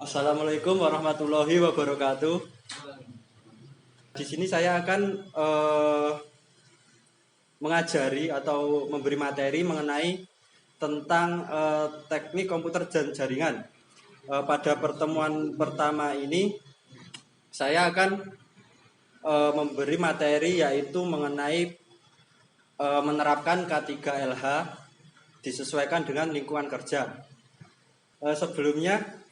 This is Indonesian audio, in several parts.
Assalamualaikum warahmatullahi wabarakatuh. Di sini saya akan mengajari atau memberi materi mengenai tentang teknik komputer dan jaringan. Pada pertemuan pertama ini saya akan memberi materi yaitu mengenai menerapkan K3LH disesuaikan dengan lingkungan kerja. Sebelumnya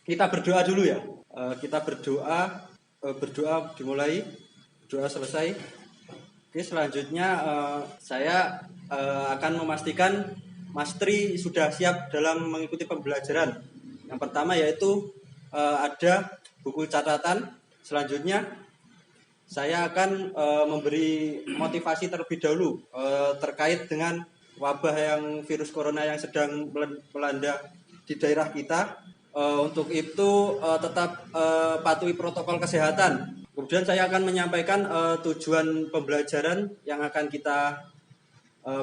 kita berdoa dulu ya. Kita berdoa dimulai, doa selesai. Oke, selanjutnya saya akan memastikan Mas Tri sudah siap dalam mengikuti pembelajaran. Yang pertama yaitu ada buku catatan. Selanjutnya saya akan memberi motivasi terlebih dahulu terkait dengan wabah yang virus corona yang sedang melanda di daerah kita. Untuk itu tetap patuhi protokol kesehatan. Kemudian saya akan menyampaikan tujuan pembelajaran yang akan kita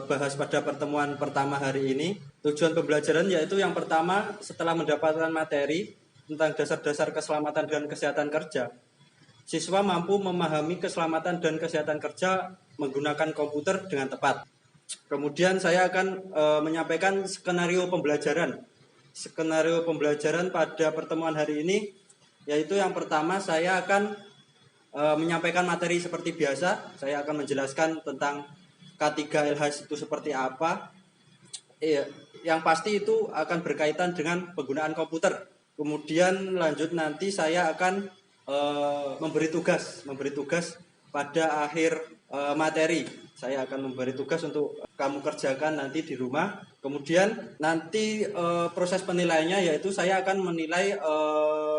bahas pada pertemuan pertama hari ini. Tujuan pembelajaran yaitu yang pertama, setelah mendapatkan materi tentang dasar-dasar keselamatan dan kesehatan kerja, siswa mampu memahami keselamatan dan kesehatan kerja menggunakan komputer dengan tepat. Kemudian saya akan menyampaikan skenario pembelajaran. Skenario pembelajaran pada pertemuan hari ini yaitu yang pertama saya akan menyampaikan materi seperti biasa. Saya akan menjelaskan tentang K3LH itu seperti apa. Yang pasti itu akan berkaitan dengan penggunaan komputer. Kemudian lanjut nanti saya akan memberi tugas pada akhir materi. Saya akan memberi tugas untuk kamu kerjakan nanti di rumah. Kemudian nanti proses penilaiannya yaitu saya akan menilai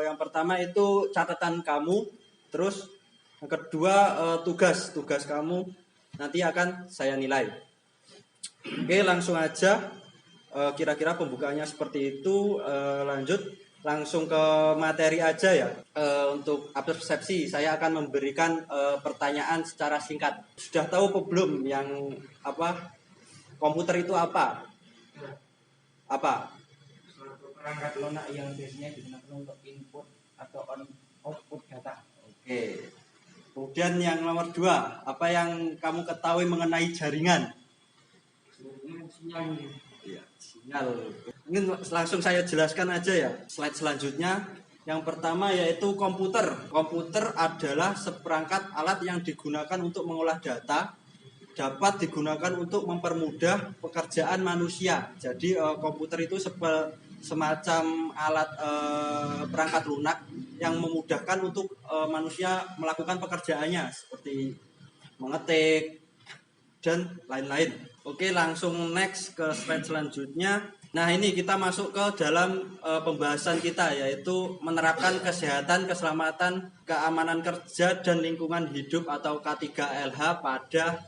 yang pertama itu catatan kamu, terus yang kedua tugas kamu nanti akan saya nilai. Oke, langsung aja. Kira-kira pembukaannya seperti itu. Lanjut langsung ke materi aja ya. Untuk persepsi saya akan memberikan pertanyaan secara singkat. Sudah tahu apa belum yang komputer itu apa? Apa? Suatu perangkat lunak yang biasanya digunakan untuk input atau output data. Oke. Kemudian yang nomor 2, apa yang kamu ketahui mengenai jaringan? Sinyal. Iya, sinyal. Ini langsung saya jelaskan aja ya. Slide selanjutnya. Yang pertama yaitu komputer. Komputer adalah seperangkat alat yang digunakan untuk mengolah data, dapat digunakan untuk mempermudah pekerjaan manusia. Jadi komputer itu semacam alat perangkat lunak yang memudahkan untuk manusia melakukan pekerjaannya seperti mengetik dan lain-lain. Oke, langsung next ke slide selanjutnya. Nah, ini kita masuk ke dalam pembahasan kita yaitu menerapkan kesehatan, keselamatan, keamanan kerja dan lingkungan hidup atau K3LH pada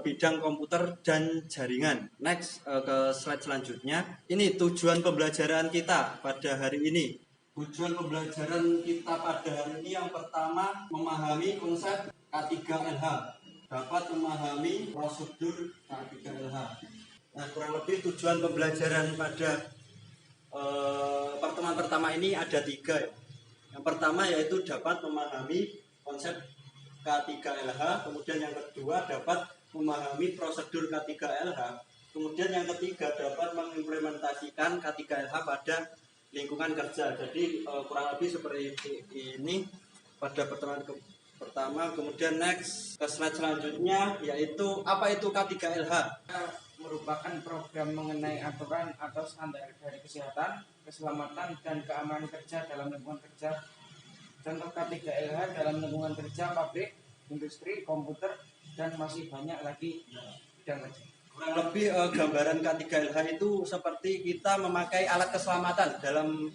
bidang komputer dan jaringan. Next ke slide selanjutnya. Ini tujuan pembelajaran kita pada hari ini. Tujuan pembelajaran kita pada hari ini yang pertama memahami konsep K3LH. Dapat memahami prosedur K3LH. Nah, kurang lebih tujuan pembelajaran pada pertemuan pertama ini ada 3. Yang pertama yaitu dapat memahami konsep K3LH. Kemudian yang kedua dapat memahami prosedur K3LH. Kemudian yang ketiga dapat mengimplementasikan K3LH pada lingkungan kerja. Jadi kurang lebih seperti ini pada pertemuan pertama. Kemudian next ke slide selanjutnya yaitu apa itu K3LH? Merupakan program mengenai aturan atau standar dari kesehatan, keselamatan, dan keamanan kerja dalam lingkungan kerja. Contoh K3LH dalam lingkungan kerja, pabrik, industri, komputer, dan masih banyak lagi bidang kerja. Kurang lebih gambaran K3LH itu seperti kita memakai alat keselamatan dalam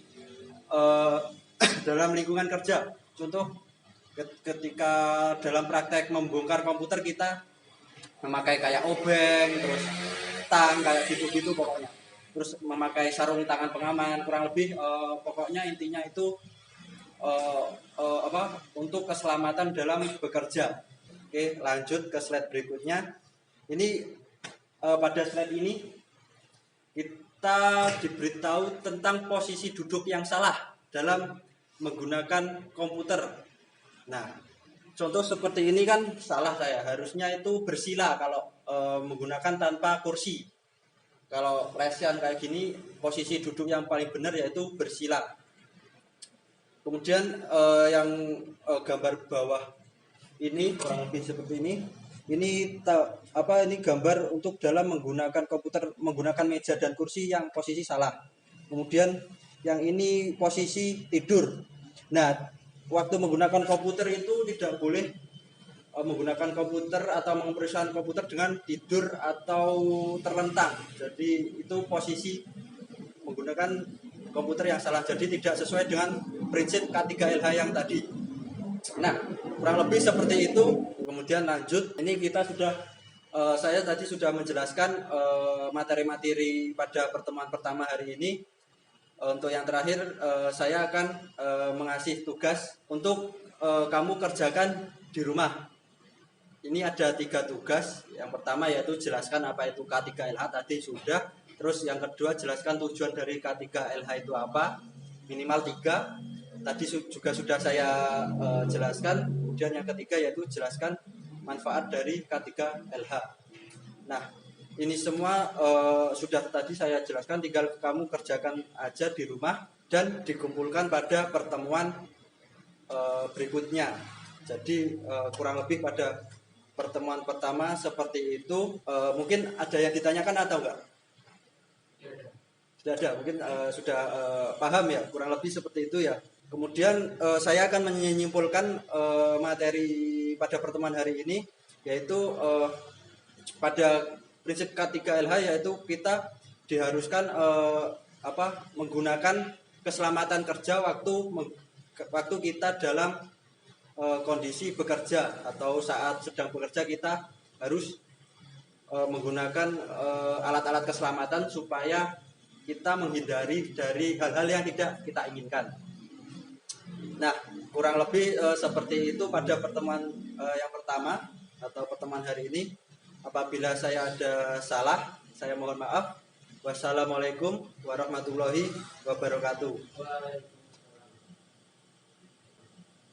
dalam lingkungan kerja. Contoh ketika dalam praktek membongkar komputer kita memakai kayak obeng, terus tang kayak gitu-gitu pokoknya. Terus memakai sarung tangan pengaman, kurang lebih pokoknya intinya itu untuk keselamatan dalam bekerja. Oke, lanjut ke slide berikutnya. Ini pada slide ini kita diberitahu tentang posisi duduk yang salah. dalam menggunakan komputer. Nah, contoh seperti ini kan salah saya. Harusnya itu bersila kalau menggunakan tanpa kursi. Kalau lesehan kayak gini, posisi duduk yang paling benar yaitu bersila. Kemudian yang gambar bawah ini kurang lebih seperti ini. Ini gambar untuk dalam menggunakan komputer, menggunakan meja dan kursi yang posisi salah. Kemudian yang ini posisi tidur. Nah, waktu menggunakan komputer itu tidak boleh menggunakan komputer atau mengoperasikan komputer dengan tidur atau terlentang. Jadi itu posisi menggunakan komputer yang salah. Jadi tidak sesuai dengan prinsip K3LH yang tadi. Nah, kurang lebih seperti itu. Kemudian lanjut, ini kita sudah saya tadi sudah menjelaskan materi-materi pada pertemuan pertama hari ini. Untuk yang terakhir, saya akan mengasih tugas untuk kamu kerjakan di rumah. Ini ada 3 tugas. Yang pertama yaitu jelaskan apa itu K3LH, tadi sudah. Terus yang kedua, jelaskan tujuan dari K3LH itu apa, minimal 3. Tadi juga sudah saya jelaskan. Kemudian yang ketiga yaitu jelaskan manfaat dari K3LH. Nah, ini semua sudah tadi saya jelaskan, tinggal kamu kerjakan aja di rumah dan dikumpulkan pada pertemuan berikutnya. Jadi kurang lebih pada pertemuan pertama seperti itu. Mungkin ada yang ditanyakan atau enggak? Sudah ada, mungkin sudah paham ya, kurang lebih seperti itu ya. Kemudian saya akan menyimpulkan materi pada pertemuan hari ini, yaitu pada prinsip K3LH, yaitu kita diharuskan menggunakan keselamatan kerja waktu kita dalam kondisi bekerja atau saat sedang bekerja. Kita harus menggunakan alat-alat keselamatan supaya kita menghindari dari hal-hal yang tidak kita inginkan. Nah, kurang lebih seperti itu pada pertemuan yang pertama atau pertemuan hari ini. Apabila saya ada salah, saya mohon maaf. Wassalamualaikum warahmatullahi wabarakatuh.